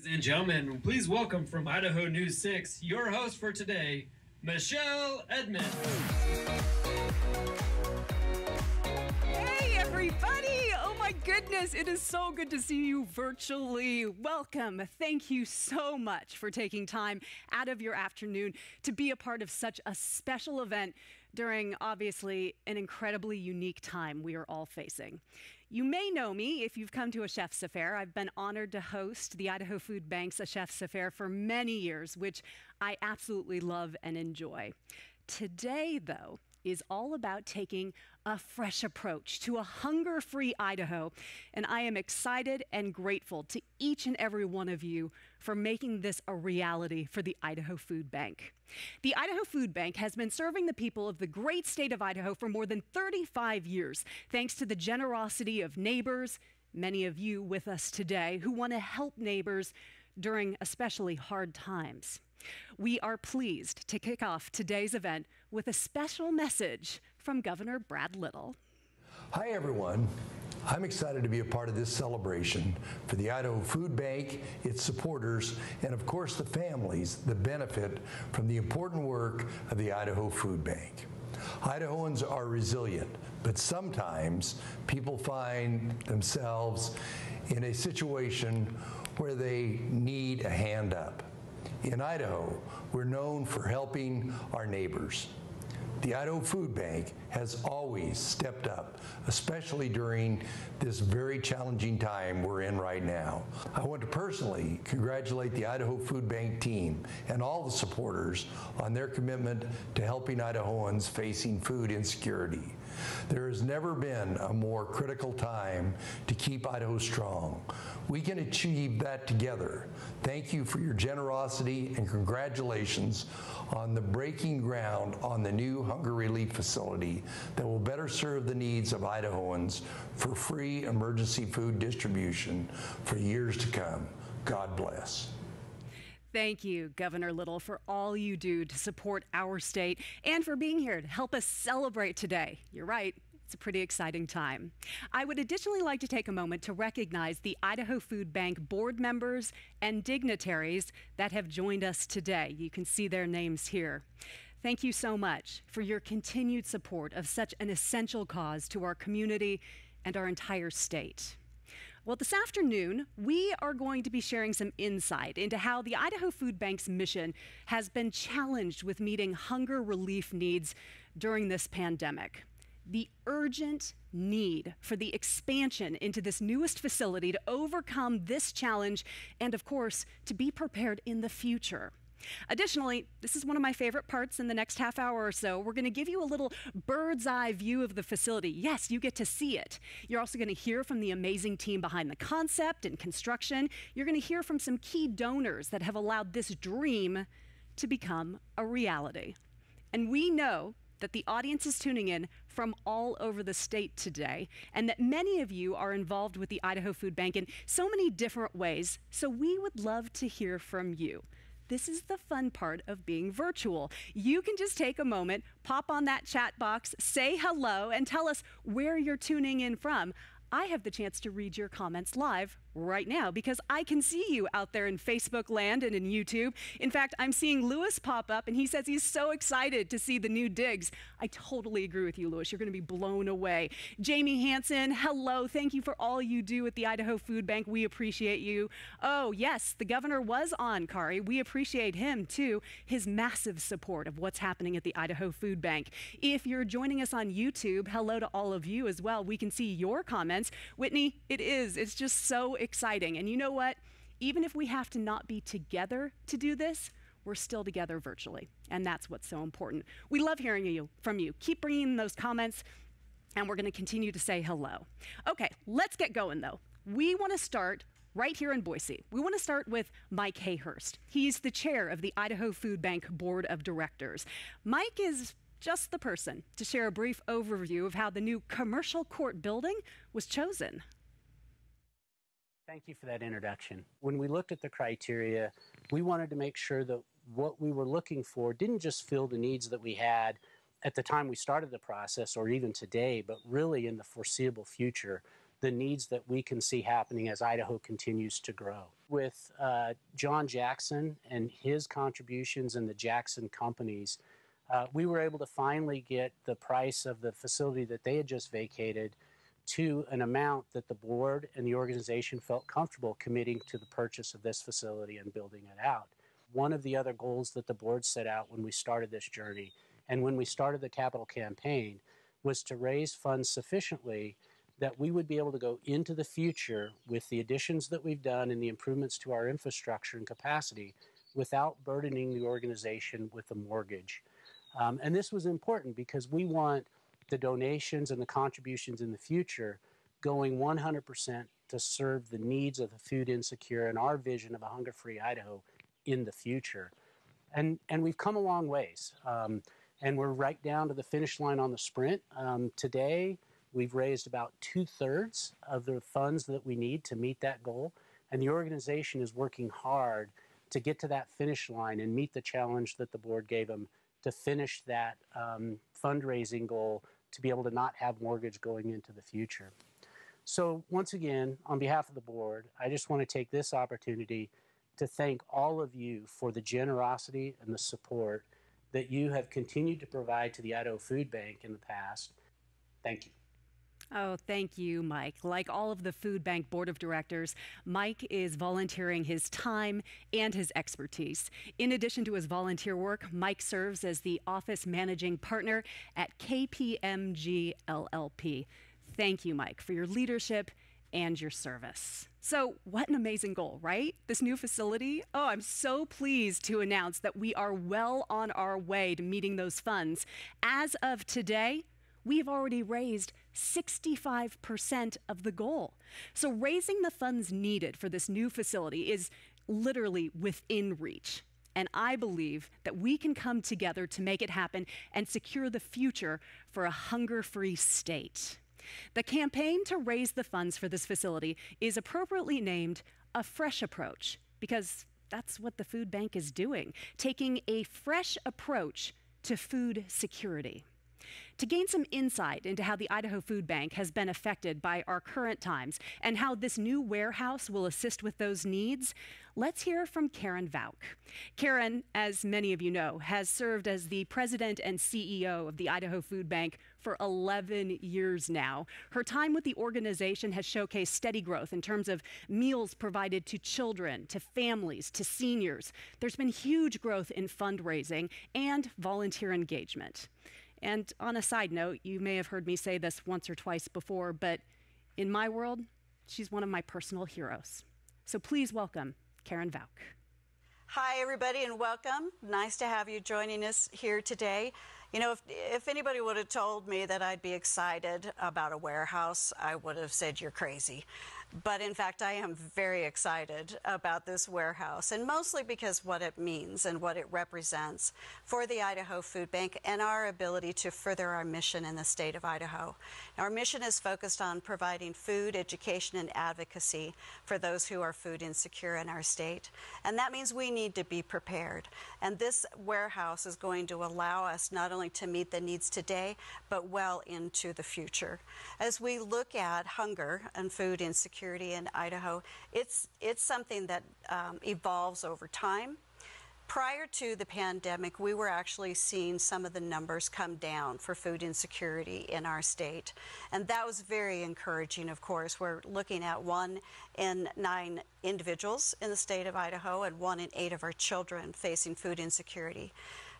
Ladies and gentlemen, please welcome from Idaho News 6, your host for today, Michelle Edmond. Hey, everybody! Oh my goodness, it is so good to see you virtually. Welcome. Thank you so much for taking time out of your afternoon to be a part of such a special event during, obviously, an incredibly unique time we are all facing. You may know me if you've come to a Chef's Affair. I've been honored to host the Idaho Foodbank's A Chef's Affair for many years, which I absolutely love and enjoy. Today, though, is all about taking a fresh approach to a hunger-free Idaho, and I am excited and grateful to each and every one of you for making this a reality for the Idaho Food Bank. The Idaho Food Bank has been serving the people of the great state of Idaho for more than 35 years, thanks to the generosity of neighbors, many of you with us today, who want to help neighbors during especially hard times. We are pleased to kick off today's event with a special message from Governor Brad Little. Hi, everyone. I'm excited to be a part of this celebration for the Idaho Food Bank, its supporters, and of course the families that benefit from the important work of the Idaho Food Bank. Idahoans are resilient, but sometimes people find themselves in a situation where they need a hand up. In Idaho, we're known for helping our neighbors. The Idaho Food Bank has always stepped up, especially during this very challenging time we're in right now. I want to personally congratulate the Idaho Food Bank team and all the supporters on their commitment to helping Idahoans facing food insecurity. There has never been a more critical time to keep Idaho strong. We can achieve that together. Thank you for your generosity and congratulations on the breaking ground on the new hunger relief facility that will better serve the needs of Idahoans for free emergency food distribution for years to come. God bless. Thank you, Governor Little, for all you do to support our state and for being here to help us celebrate today. You're right. It's a pretty exciting time. I would additionally like to take a moment to recognize the Idaho Food Bank board members and dignitaries that have joined us today. You can see their names here. Thank you so much for your continued support of such an essential cause to our community and our entire state. Well, this afternoon, we are going to be sharing some insight into how the Idaho Food Bank's mission has been challenged with meeting hunger relief needs during this pandemic. The urgent need for the expansion into this newest facility to overcome this challenge and, of course, to be prepared in the future. Additionally, this is one of my favorite parts in the next half hour or so. We're going to give you a little bird's eye view of the facility. Yes, you get to see it. You're also going to hear from the amazing team behind the concept and construction. You're going to hear from some key donors that have allowed this dream to become a reality. And we know that the audience is tuning in from all over the state today, and that many of you are involved with the Idaho Food Bank in so many different ways. So we would love to hear from you. This is the fun part of being virtual. You can just take a moment, pop on that chat box, say hello, and tell us where you're tuning in from. I have the chance to read your comments live right now because I can see you out there in Facebook land and in YouTube. In fact, I'm seeing Lewis pop up and he says he's so excited to see the new digs. I totally agree with you, Lewis. You're going to be blown away. Jamie Hansen, hello. Thank you for all you do at the Idaho Food Bank. We appreciate you. Oh, yes, the governor was on, Kari. We appreciate him, too, his massive support of what's happening at the Idaho Food Bank. If you're joining us on YouTube, hello to all of you as well. We can see your comments. Whitney, it's just so exciting. And you know what? Even if we have to not be together to do this, we're still together virtually. And that's what's so important. We love hearing from you. Keep bringing in those comments, and we're going to continue to say hello. Okay, let's get going, though. We want to start right here in Boise. We want to start with Mike Hayhurst. He's the chair of the Idaho Food Bank Board of Directors. Mike is just the person to share a brief overview of how the new commercial court building was chosen. Thank you for that introduction. When we looked at the criteria, we wanted to make sure that what we were looking for didn't just fill the needs that we had at the time we started the process or even today, but really in the foreseeable future, the needs that we can see happening as Idaho continues to grow. With John Jackson and his contributions and the Jackson companies, we were able to finally get the price of the facility that they had just vacated to an amount that the board and the organization felt comfortable committing to the purchase of this facility and building it out. One of the other goals that the board set out when we started this journey and when we started the capital campaign was to raise funds sufficiently that we would be able to go into the future with the additions that we've done and the improvements to our infrastructure and capacity without burdening the organization with a mortgage. And this was important because we want the donations and the contributions in the future going 100% to serve the needs of the food insecure and our vision of a hunger-free Idaho in the future. And we've come a long ways. And we're right down to the finish line on the sprint. Today, we've raised about 2/3 of the funds that we need to meet that goal. And the organization is working hard to get to that finish line and meet the challenge that the board gave them to finish that fundraising goal to be able to not have mortgage going into the future. So once again, on behalf of the board, I just want to take this opportunity to thank all of you for the generosity and the support that you have continued to provide to the Idaho Food Bank in the past. Thank you. Oh, thank you, Mike. Like all of the Food Bank Board of Directors, Mike is volunteering his time and his expertise. In addition to his volunteer work, Mike serves as the office managing partner at KPMG LLP. Thank you, Mike, for your leadership and your service. So what an amazing goal, right? This new facility. Oh, I'm so pleased to announce that we are well on our way to meeting those funds. As of today, we've already raised 65% of the goal. So raising the funds needed for this new facility is literally within reach. And I believe that we can come together to make it happen and secure the future for a hunger-free state. The campaign to raise the funds for this facility is appropriately named A Fresh Approach, because that's what the food bank is doing, taking a fresh approach to food security. To gain some insight into how the Idaho Food Bank has been affected by our current times and how this new warehouse will assist with those needs, let's hear from Karen Vauk. Karen, as many of you know, has served as the president and CEO of the Idaho Food Bank for 11 years now. Her time with the organization has showcased steady growth in terms of meals provided to children, to families, to seniors. There's been huge growth in fundraising and volunteer engagement. And on a side note, you may have heard me say this once or twice before, but in my world, she's one of my personal heroes. So please welcome Karen Vauk. Hi, everybody, and welcome. Nice to have you joining us here today. You know, if anybody would have told me that I'd be excited about a warehouse, I would have said you're crazy. But in fact, I am very excited about this warehouse, and mostly because what it means and what it represents for the Idaho Food Bank and our ability to further our mission in the state of Idaho. Our mission is focused on providing food, education, and advocacy for those who are food insecure in our state. And that means we need to be prepared. And this warehouse is going to allow us not only to meet the needs today, but well into the future. As we look at hunger and food insecurity in Idaho, it's something that evolves over time. Prior to the pandemic, we were actually seeing some of the numbers come down for food insecurity in our state. And that was very encouraging, of course. We're looking at 1 in 9 individuals in the state of Idaho and 1 in 8 of our children facing food insecurity.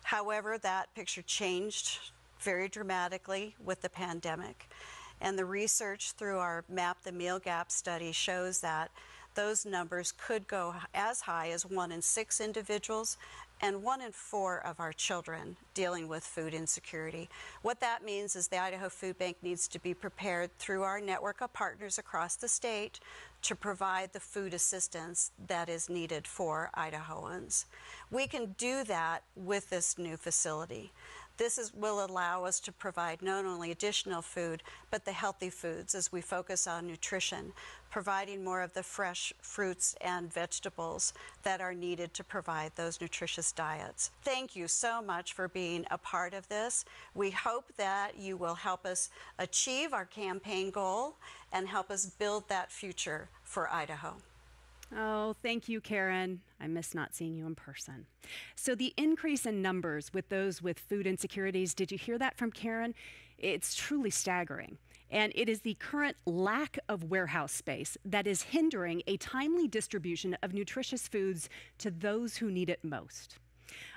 However, that picture changed very dramatically with the pandemic. And the research through our Map the Meal Gap study shows that those numbers could go as high as 1 in 6 individuals and 1 in 4 of our children dealing with food insecurity. What that means is the Idaho Food Bank needs to be prepared through our network of partners across the state to provide the food assistance that is needed for Idahoans. We can do that with this new facility. Will allow us to provide not only additional food, but the healthy foods as we focus on nutrition, providing more of the fresh fruits and vegetables that are needed to provide those nutritious diets. Thank you so much for being a part of this. We hope that you will help us achieve our campaign goal and help us build that future for Idaho. Oh, thank you, Karen. I miss not seeing you in person. So the increase in numbers with those with food insecurities, did you hear that from Karen? It's truly staggering. And it is the current lack of warehouse space that is hindering a timely distribution of nutritious foods to those who need it most.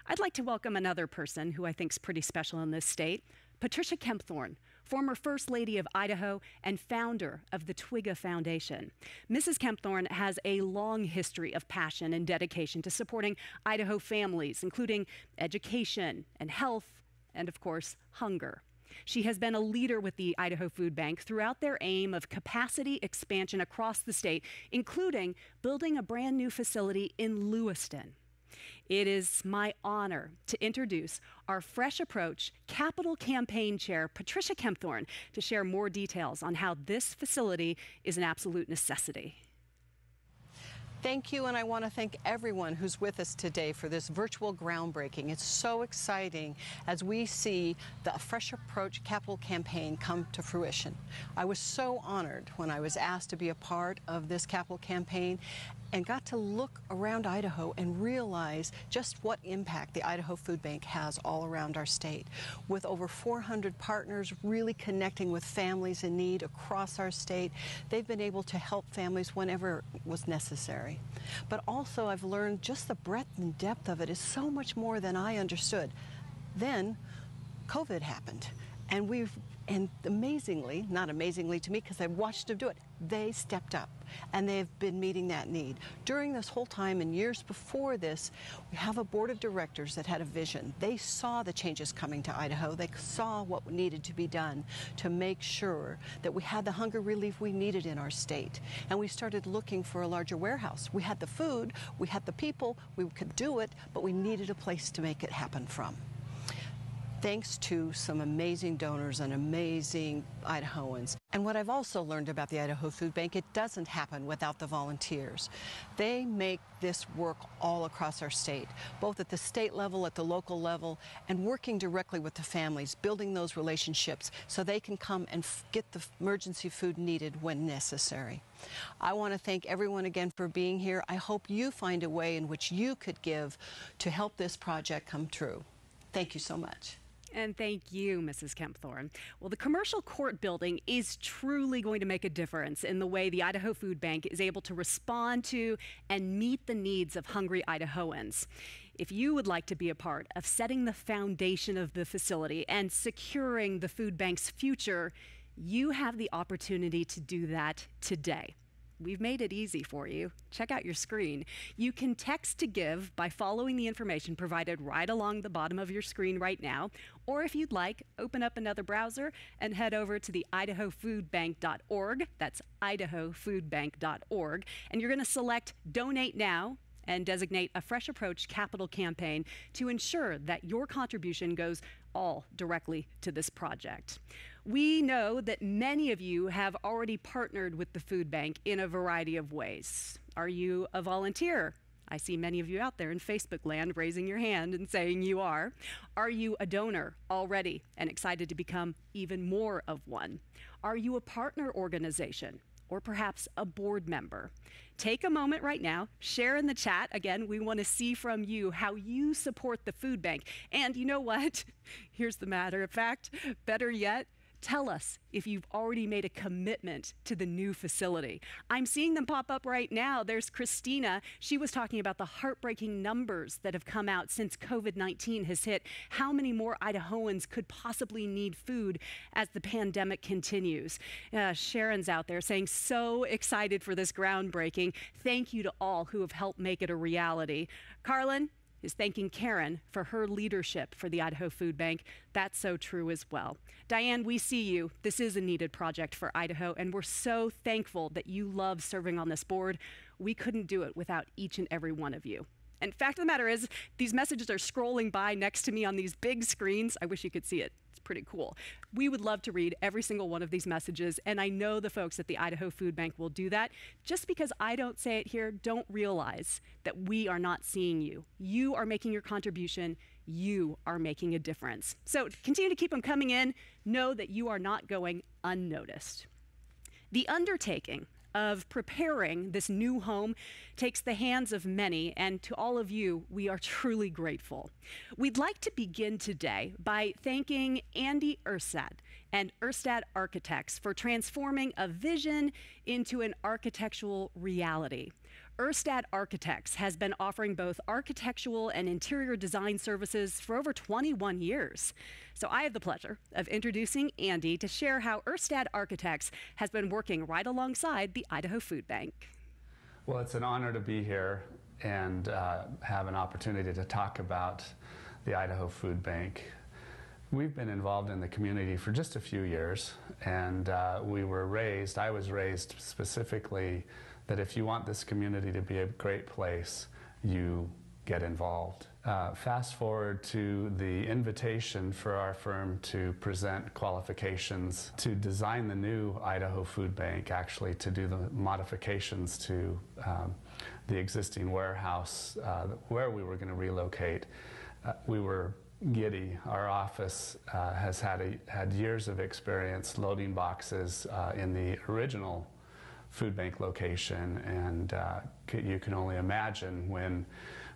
I'd like to welcome another person who I think is pretty special in this state, Patricia Kempthorne, former First Lady of Idaho and founder of the Twiga Foundation. Mrs. Kempthorne has a long history of passion and dedication to supporting Idaho families, including education and health and, of course, hunger. She has been a leader with the Idaho Foodbank throughout their aim of capacity expansion across the state, including building a brand new facility in Lewiston. It is my honor to introduce our Fresh Approach Capital Campaign Chair, Patricia Kempthorne, to share more details on how this facility is an absolute necessity. Thank you, and I want to thank everyone who's with us today for this virtual groundbreaking. It's so exciting as we see the Fresh Approach Capital Campaign come to fruition. I was so honored when I was asked to be a part of this capital campaign and got to look around Idaho and realize just what impact the Idaho Foodbank has all around our state. With over 400 partners really connecting with families in need across our state, they've been able to help families whenever was necessary. But also I've learned just the breadth and depth of it is so much more than I understood. Then COVID happened, and amazingly, not amazingly to me because I watched them do it, they stepped up and they've been meeting that need. During this whole time and years before this, we have a board of directors that had a vision. They saw the changes coming to Idaho. They saw what needed to be done to make sure that we had the hunger relief we needed in our state. And we started looking for a larger warehouse. We had the food, we had the people, we could do it, but we needed a place to make it happen from. Thanks to some amazing donors and amazing Idahoans. And what I've also learned about the Idaho Foodbank, it doesn't happen without the volunteers. They make this work all across our state, both at the state level, at the local level, and working directly with the families, building those relationships so they can come and get the emergency food needed when necessary. I want to thank everyone again for being here. I hope you find a way in which you could give to help this project come true. Thank you so much. And thank you, Mrs. Kempthorne. Well, the commercial court building is truly going to make a difference in the way the Idaho Foodbank is able to respond to and meet the needs of hungry Idahoans. If you would like to be a part of setting the foundation of the facility and securing the food bank's future, you have the opportunity to do that today. We've made it easy for you. Check out your screen. You can text to give by following the information provided right along the bottom of your screen right now. Or if you'd like, open up another browser and head over to the idahofoodbank.org. That's idahofoodbank.org. And you're going to select Donate Now and designate a Fresh Approach Capital Campaign to ensure that your contribution goes all directly to this project. We know that many of you have already partnered with the food bank in a variety of ways. Are you a volunteer? I see many of you out there in Facebook land raising your hand and saying you are. Are you a donor already and excited to become even more of one? Are you a partner organization or perhaps a board member? Take a moment right now, share in the chat. Again, we want to see from you how you support the food bank. And you know what? Here's the matter of fact, better yet, tell us if you've already made a commitment to the new facility. I'm seeing them pop up right now. There's Christina. She was talking about the heartbreaking numbers that have come out since COVID-19 has hit. How many more Idahoans could possibly need food as the pandemic continues? Sharon's out there saying, so excited for this groundbreaking. Thank you to all who have helped make it a reality. Carlin is thanking Karen for her leadership for the Idaho Food Bank. That's so true as well. Diane, we see you. This is a needed project for Idaho, and we're so thankful that you love serving on this board. We couldn't do it without each and every one of you. And fact of the matter is, these messages are scrolling by next to me on these big screens. I wish you could see it. It's pretty cool. We would love to read every single one of these messages, and I know the folks at the Idaho Food Bank will do that. Just because I don't say it here, don't realize that we are not seeing you. You are making your contribution. You are making a difference. So continue to keep them coming in. Know that you are not going unnoticed. The undertaking of preparing this new home takes the hands of many, and to all of you, we are truly grateful. We'd like to begin today by thanking Andy Erstad and Erstad Architects for transforming a vision into an architectural reality. Erstad Architects has been offering both architectural and interior design services for over 21 years. So I have the pleasure of introducing Andy to share how Erstad Architects has been working right alongside the Idaho Food Bank. Well, it's an honor to be here and have an opportunity to talk about the Idaho Food Bank. We've been involved in the community for just a few years, and I was raised specifically that if you want this community to be a great place, you get involved. Fast forward to the invitation for our firm to present qualifications to design the new Idaho Food Bank, actually to do the modifications to the existing warehouse where we were going to relocate. We were giddy. Our office has had years of experience loading boxes in the original food bank location, and you can only imagine when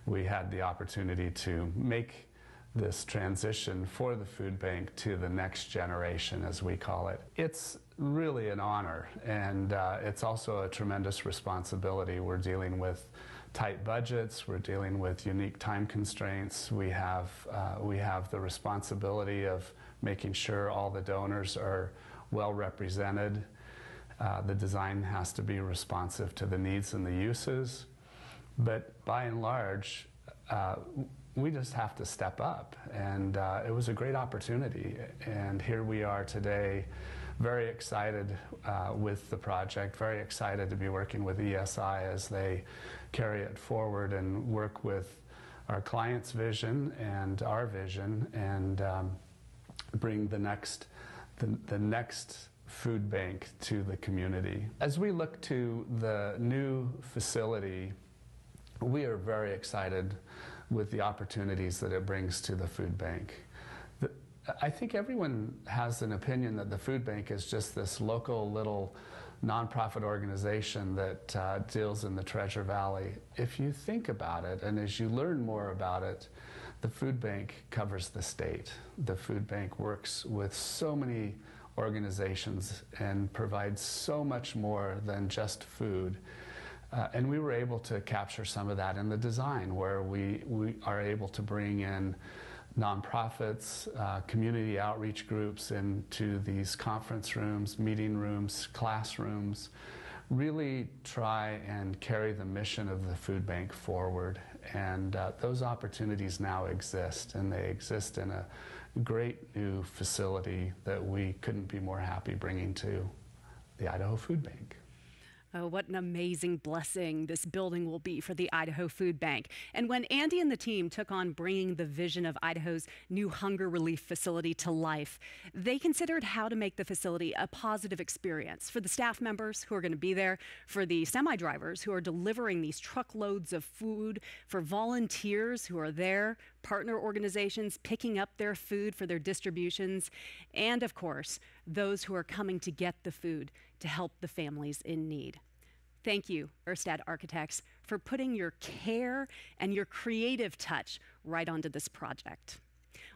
we had the opportunity to make this transition for the food bank to the next generation, as we call it. It's really an honor, and it's also a tremendous responsibility. We're dealing with tight budgets, we're dealing with unique time constraints. We have the responsibility of making sure all the donors are well represented. The design has to be responsive to the needs and the uses, but by and large, we just have to step up, and it was a great opportunity, and here we are today, very excited with the project, very excited to be working with ESI as they carry it forward and work with our client's vision and our vision, and bring the next food bank to the community. As we look to the new facility, we are very excited with the opportunities that it brings to the food bank. I think everyone has an opinion that the food bank is just this local little nonprofit organization that deals in the Treasure Valley. If you think about it, and as you learn more about it, the food bank covers the state. The food bank works with so many organizations and provides so much more than just food. And we were able to capture some of that in the design, where we are able to bring in nonprofits, community outreach groups into these conference rooms, meeting rooms, classrooms, really try and carry the mission of the food bank forward. And those opportunities now exist, and they exist in a great new facility that we couldn't be more happy bringing to the Idaho Food Bank. Oh, what an amazing blessing this building will be for the Idaho Food Bank. And when Andy and the team took on bringing the vision of Idaho's new hunger relief facility to life, they considered how to make the facility a positive experience for the staff members who are going to be there, for the semi-drivers who are delivering these truckloads of food, for volunteers who are there, partner organizations picking up their food for their distributions, and of course, those who are coming to get the food to help the families in need. Thank you, Erstad Architects, for putting your care and your creative touch right onto this project.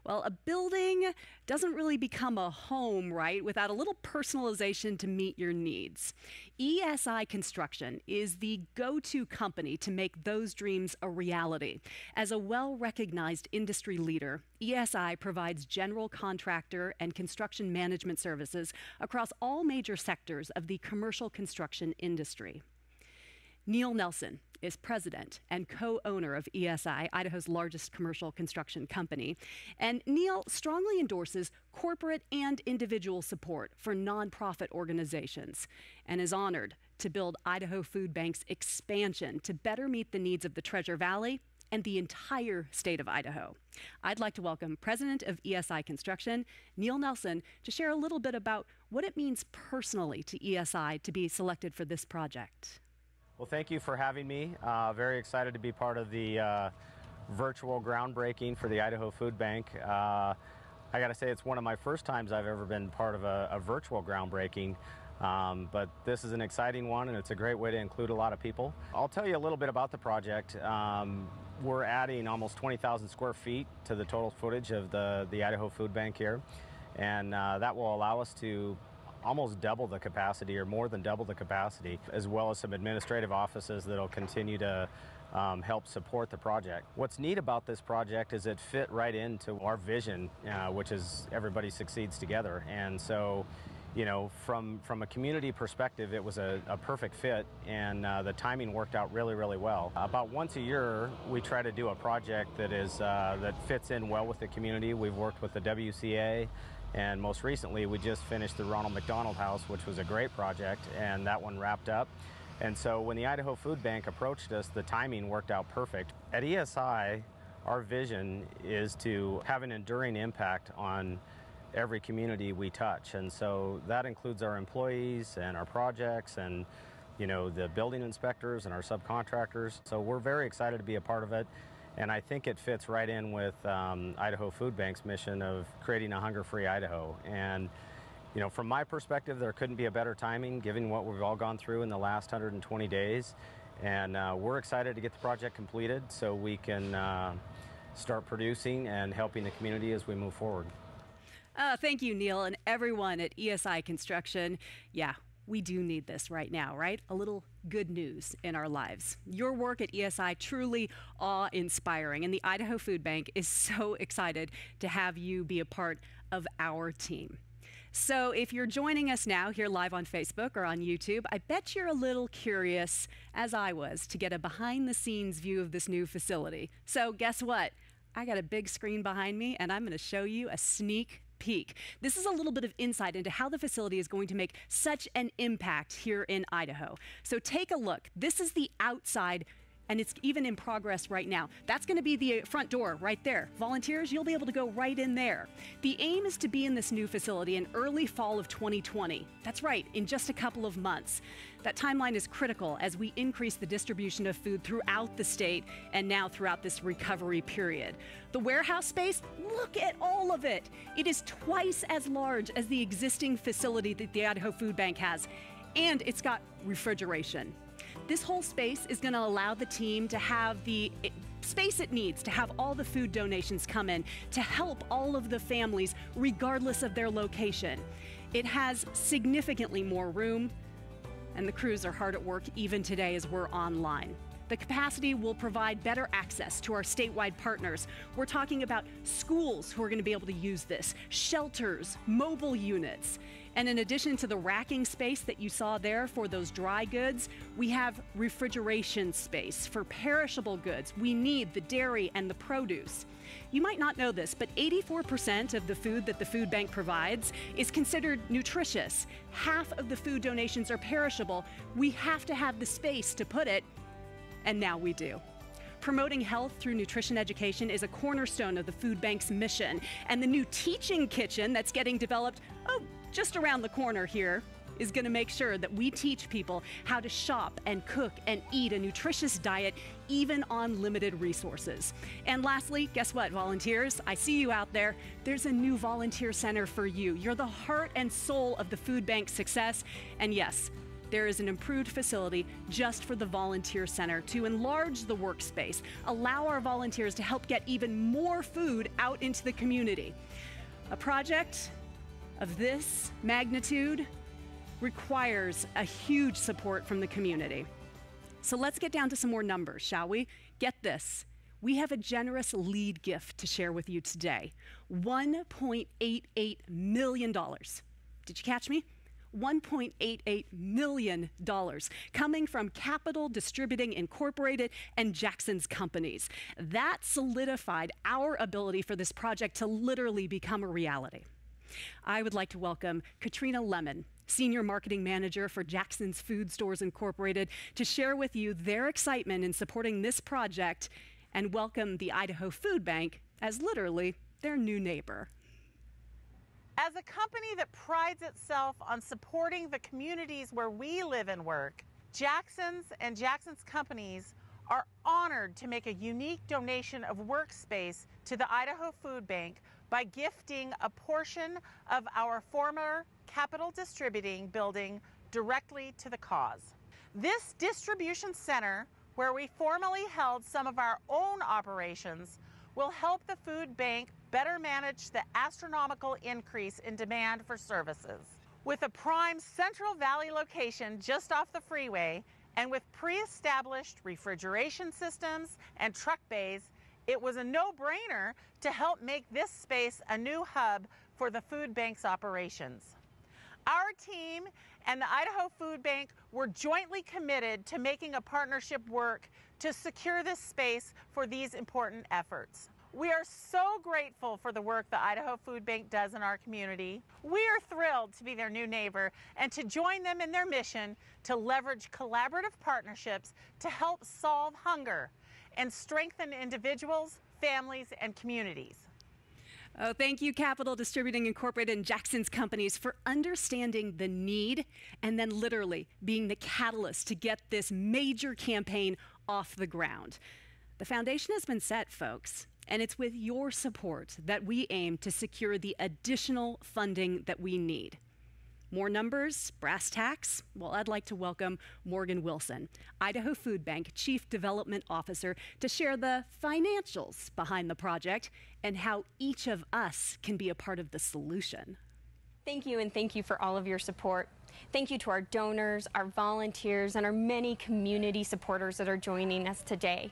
Well, a building doesn't really become a home, right, without a little personalization to meet your needs. ESI Construction is the go-to company to make those dreams a reality. As a well-recognized industry leader, ESI provides general contractor and construction management services across all major sectors of the commercial construction industry. Neil Nelson is president and co-owner of ESI, Idaho's largest commercial construction company. And Neil strongly endorses corporate and individual support for nonprofit organizations and is honored to build Idaho Food Bank's expansion to better meet the needs of the Treasure Valley and the entire state of Idaho. I'd like to welcome President of ESI Construction, Neil Nelson, to share a little bit about what it means personally to ESI to be selected for this project. Well, thank you for having me. Very excited to be part of the virtual groundbreaking for the Idaho Foodbank. I got to say, it's one of my first times I've ever been part of a virtual groundbreaking. But this is an exciting one, and it's a great way to include a lot of people. I'll tell you a little bit about the project. We're adding almost 20,000 square feet to the total footage of the Idaho Foodbank here, and that will allow us to almost double the capacity, or more than double the capacity, as well as some administrative offices that will continue to help support the project. What's neat about this project is it fit right into our vision, which is everybody succeeds together. And so, you know, from a community perspective, it was a perfect fit, and the timing worked out really, really well. About once a year, we try to do a project that fits in well with the community. We've worked with the WCA, and most recently, we just finished the Ronald McDonald House, which was a great project, and that one wrapped up. And so when the Idaho Foodbank approached us, the timing worked out perfect. At ESI, our vision is to have an enduring impact on every community we touch. And so that includes our employees and our projects and, you know, the building inspectors and our subcontractors. So we're very excited to be a part of it. And I think it fits right in with Idaho Foodbank's mission of creating a hunger-free Idaho. And, you know, from my perspective, there couldn't be a better timing given what we've all gone through in the last 120 days. And we're excited to get the project completed so we can start producing and helping the community as we move forward. Thank you, Neil, and everyone at ESI Construction. Yeah, we do need this right now, right? A little good news in our lives. Your work at ESI truly awe-inspiring, and the Idaho Foodbank is so excited to have you be a part of our team. So if you're joining us now here live on Facebook or on YouTube, I bet you're a little curious, as I was, to get a behind-the-scenes view of this new facility. So guess what? I got a big screen behind me, and I'm going to show you a sneak peek. This is a little bit of insight into how the facility is going to make such an impact here in Idaho. So take a look. This is the outside, and it's even in progress right now. That's going to be the front door right there. Volunteers, you'll be able to go right in there. The aim is to be in this new facility in early fall of 2020. That's right, in just a couple of months. That timeline is critical as we increase the distribution of food throughout the state and now throughout this recovery period. The warehouse space, look at all of it. It is twice as large as the existing facility that the Idaho Foodbank has, and it's got refrigeration. This whole space is going to allow the team to have the space it needs to have all the food donations come in to help all of the families regardless of their location. It has significantly more room, and the crews are hard at work even today as we're online. The capacity will provide better access to our statewide partners. We're talking about schools who are going to be able to use this, shelters, mobile units. And in addition to the racking space that you saw there for those dry goods, we have refrigeration space for perishable goods. We need the dairy and the produce. You might not know this, but 84% of the food that the food bank provides is considered nutritious. Half of the food donations are perishable. We have to have the space to put it, and now we do. Promoting health through nutrition education is a cornerstone of the food bank's mission, and the new teaching kitchen that's getting developed, just around the corner here, is going to make sure that we teach people how to shop and cook and eat a nutritious diet, even on limited resources. And lastly, guess what, volunteers? I see you out there. There's a new volunteer center for you. You're the heart and soul of the food bank's success. And yes, there is an improved facility just for the volunteer center to enlarge the workspace, allow our volunteers to help get even more food out into the community. A project of this magnitude requires a huge support from the community. So let's get down to some more numbers, shall we? Get this. We have a generous lead gift to share with you today. $1.88 million. Did you catch me? $1.88 million coming from Capital Distributing Incorporated and Jackson's companies. That solidified our ability for this project to literally become a reality. I would like to welcome Katrina Lemon, Senior Marketing Manager for Jackson's Food Stores Incorporated, to share with you their excitement in supporting this project and welcome the Idaho Foodbank as literally their new neighbor. As a company that prides itself on supporting the communities where we live and work, Jackson's and Jackson's companies are honored to make a unique donation of workspace to the Idaho Foodbank by gifting a portion of our former Capital Distributing building directly to the cause. This distribution center, where we formerly held some of our own operations, will help the food bank better manage the astronomical increase in demand for services. With a prime Central Valley location just off the freeway and with pre-established refrigeration systems and truck bays, it was a no-brainer to help make this space a new hub for the food bank's operations. Our team and the Idaho Food Bank were jointly committed to making a partnership work to secure this space for these important efforts. We are so grateful for the work the Idaho Food Bank does in our community. We are thrilled to be their new neighbor and to join them in their mission to leverage collaborative partnerships to help solve hunger and strengthen individuals, families, and communities. Oh, thank you, Capital Distributing Incorporated and Jackson's companies, for understanding the need and then literally being the catalyst to get this major campaign off the ground. The foundation has been set, folks, and it's with your support that we aim to secure the additional funding that we need. More numbers, brass tacks? Well, I'd like to welcome Morgan Wilson, Idaho Food Bank Chief Development Officer, to share the financials behind the project and how each of us can be a part of the solution. Thank you, and thank you for all of your support. Thank you to our donors, our volunteers, and our many community supporters that are joining us today.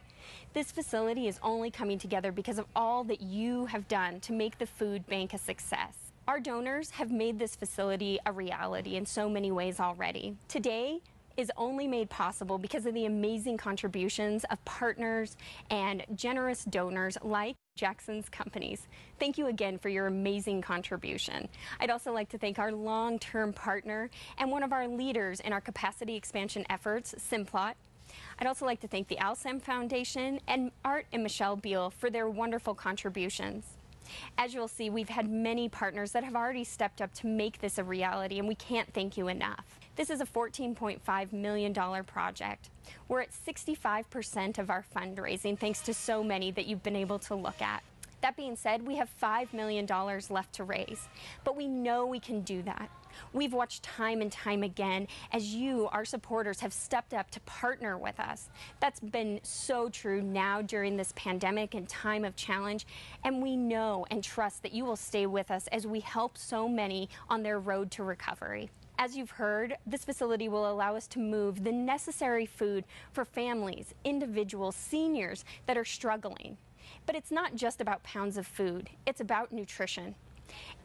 This facility is only coming together because of all that you have done to make the food bank a success. Our donors have made this facility a reality in so many ways already. Today is only made possible because of the amazing contributions of partners and generous donors like Jackson's companies. Thank you again for your amazing contribution. I'd also like to thank our long-term partner and one of our leaders in our capacity expansion efforts, Simplot. I'd also like to thank the Alsam Foundation and Art and Michelle Beal for their wonderful contributions. As you'll see, we've had many partners that have already stepped up to make this a reality, and we can't thank you enough. This is a $14.5 million project. We're at 65% of our fundraising, thanks to so many that you've been able to look at. That being said, we have $5 million left to raise, but we know we can do that. We've watched time and time again as you, our supporters, have stepped up to partner with us. That's been so true now during this pandemic and time of challenge, and we know and trust that you will stay with us as we help so many on their road to recovery. As you've heard, this facility will allow us to move the necessary food for families, individuals, seniors that are struggling. But it's not just about pounds of food, it's about nutrition.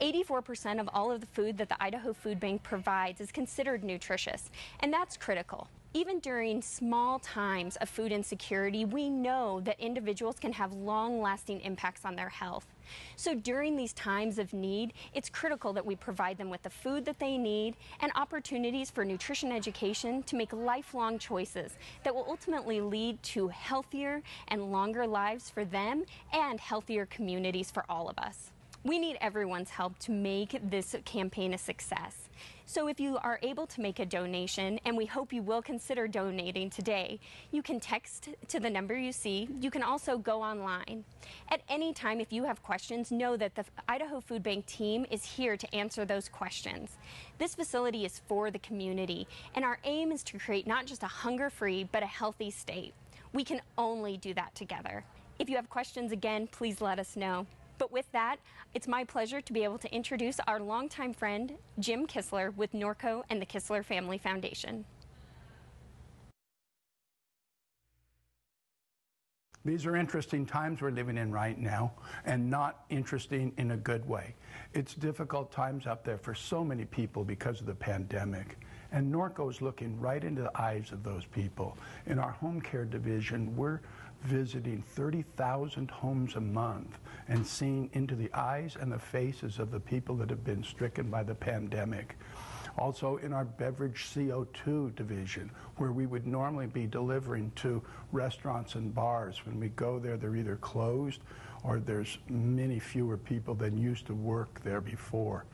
84% of all of the food that the Idaho Food Bank provides is considered nutritious, and that's critical. Even during small times of food insecurity, we know that individuals can have long-lasting impacts on their health. So during these times of need, it's critical that we provide them with the food that they need and opportunities for nutrition education to make lifelong choices that will ultimately lead to healthier and longer lives for them and healthier communities for all of us. We need everyone's help to make this campaign a success. So if you are able to make a donation, and we hope you will consider donating today, you can text to the number you see. You can also go online. At any time, if you have questions, know that the Idaho Food Bank team is here to answer those questions. This facility is for the community, and our aim is to create not just a hunger-free, but a healthy state. We can only do that together. If you have questions, again, please let us know. But with that, it's my pleasure to be able to introduce our longtime friend, Jim Kistler with Norco and the Kistler Family Foundation. These are interesting times we're living in right now, and not interesting in a good way. It's difficult times out there for so many people because of the pandemic. And Norco's looking right into the eyes of those people. In our home care division, we're visiting 30,000 homes a month and seeing into the eyes and the faces of the people that have been stricken by the pandemic. Also in our beverage CO2 division, where we would normally be delivering to restaurants and bars. When we go there, they're either closed or there's many fewer people than used to work there before.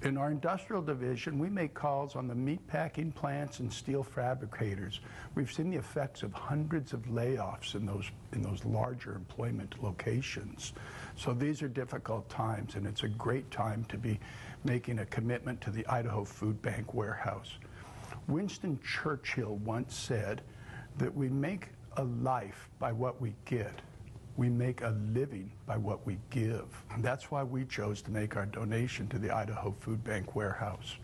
In our industrial division, we make calls on the meat packing plants and steel fabricators. We've seen the effects of hundreds of layoffs in those larger employment locations. So these are difficult times, and it's a great time to be making a commitment to the Idaho Foodbank warehouse. Winston Churchill once said that we make a life by what we get. We make a living by what we give. That's why we chose to make our donation to the Idaho Foodbank warehouse.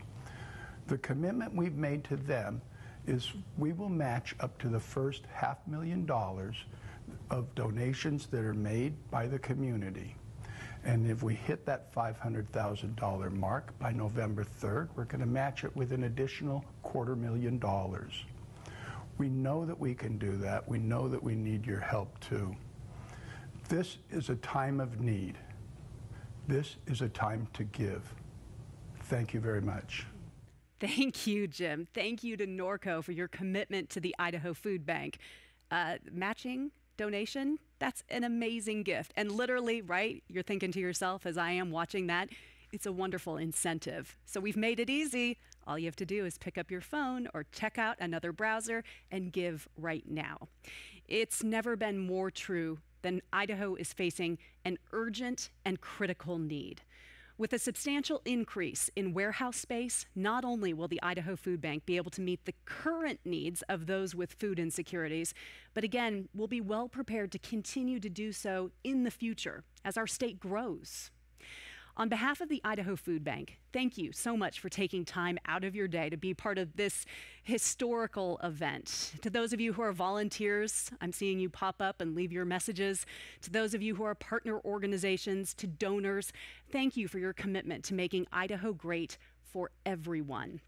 The commitment we've made to them is we will match up to the first $500,000 of donations that are made by the community. And if we hit that $500,000 mark by November 3rd, we're going to match it with an additional $250,000. We know that we can do that. We know that we need your help too. This is a time of need. This is a time to give. Thank you very much. Thank you, Jim. Thank you to Norco for your commitment to the Idaho Food Bank. Matching donation, that's an amazing gift. And literally, right, you're thinking to yourself, as I am watching that, it's a wonderful incentive. So we've made it easy. All you have to do is pick up your phone or check out another browser and give right now. It's never been more true than Idaho is facing an urgent and critical need. With a substantial increase in warehouse space, not only will the Idaho Food Bank be able to meet the current needs of those with food insecurities, but again, we'll be well prepared to continue to do so in the future as our state grows. On behalf of the Idaho Food Bank, thank you so much for taking time out of your day to be part of this historical event. To those of you who are volunteers, I'm seeing you pop up and leave your messages. To those of you who are partner organizations, to donors, thank you for your commitment to making Idaho great for everyone.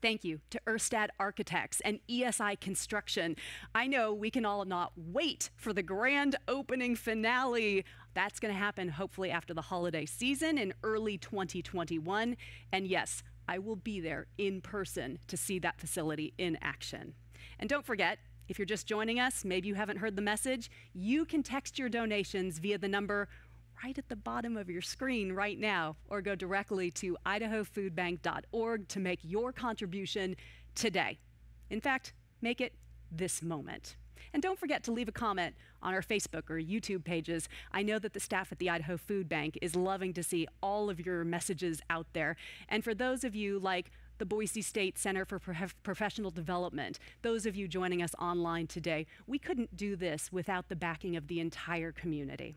Thank you to Erstad Architects and ESI Construction. I know we can all not wait for the grand opening finale. That's going to happen hopefully after the holiday season in early 2021. And yes, I will be there in person to see that facility in action. And don't forget, if you're just joining us, maybe you haven't heard the message, you can text your donations via the number right at the bottom of your screen right now, or go directly to idahofoodbank.org to make your contribution today. In fact, make it this moment. And don't forget to leave a comment on our Facebook or YouTube pages. I know that the staff at the Idaho Food Bank is loving to see all of your messages out there. And for those of you like the Boise State Center for Professional Development, those of you joining us online today, we couldn't do this without the backing of the entire community.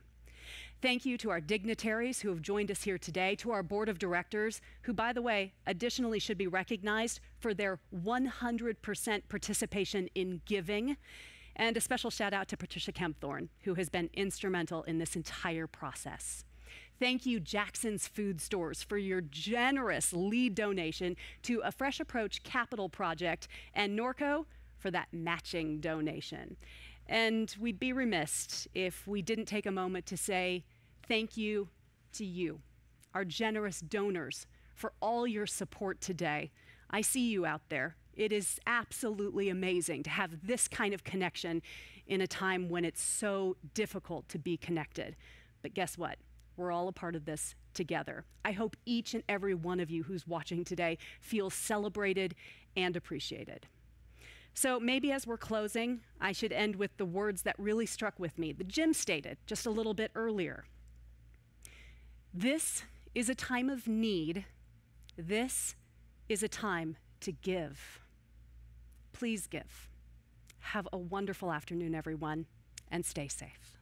Thank you to our dignitaries who have joined us here today, to our board of directors, who, by the way, additionally should be recognized for their 100% participation in giving. And a special shout out to Patricia Kempthorne, who has been instrumental in this entire process. Thank you, Jackson's Food Stores, for your generous lead donation to a Fresh Approach capital project, and Norco for that matching donation. And we'd be remiss if we didn't take a moment to say thank you to you, our generous donors, for all your support today. I see you out there. It is absolutely amazing to have this kind of connection in a time when it's so difficult to be connected. But guess what? We're all a part of this together. I hope each and every one of you who's watching today feels celebrated and appreciated. So maybe as we're closing, I should end with the words that really struck with me, that Jim stated just a little bit earlier. This is a time of need. This is a time to give. Please give. Have a wonderful afternoon, everyone, and stay safe.